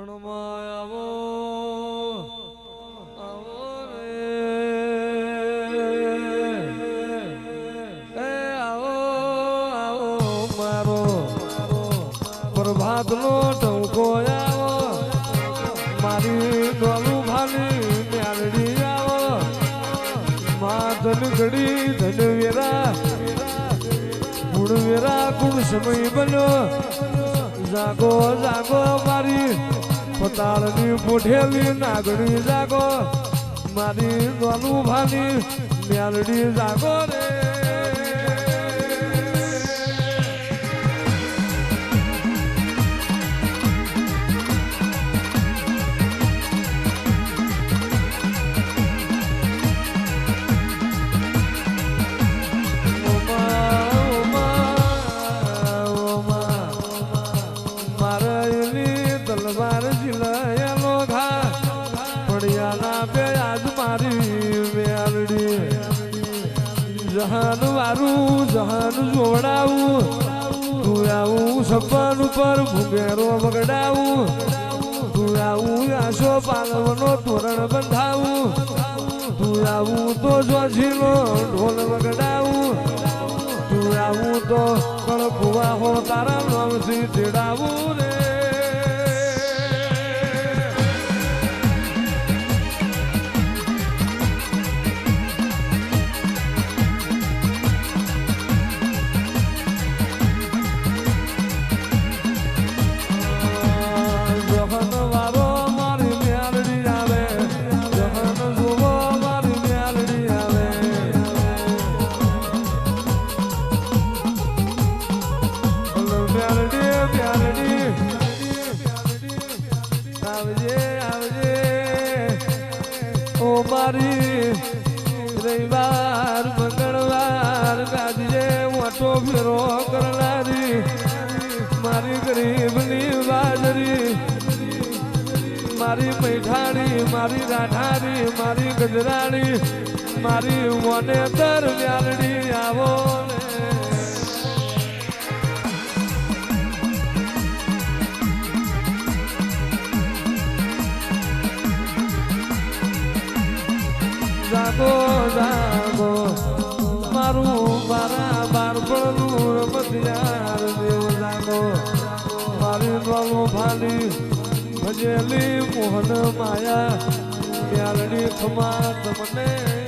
આવો આવો રે એ આવો આવો મારો પ્રભાતનો ટંકો આવો મારી ડોલું ભાલી મ્યાલડી આવો માધન ઘડી ધનવેરા ગુણવેરા ગુણ સમય બન્યો જાગો જાગો મારી પતાળની પોઠેલી નાગણી જાગો મારી ડોલું ભાલી મ્યાલડી જાગો રે જહાન વારું જહાન જોડાવું તું આવું સપન ઉપર ભૂગેરો બગડાવું તું આવું આશો પાલવનો તોરણ બંધાવું તું આવું તો જોશીનો ઢોલ બગડાવું તું આવું તો કળકુવા હો તારા નામથી તેડાવું રે મારી રવિવાર મંગળવાર ગાજે ઓટો ફેરો કરનારી મારી ગરીબની બાજરી મારી મૈઠાણી મારી રાઠાણી મારી ગજરાણી મારી મોને તર મ્યાલડી આવો જાગો જાગો મારું મારા બાળપણનું રમતિયાર દેવ જાગો મારી ડોલો ભાલી ભજેલી મોહન માયા મ્યાલડી ખમા તમને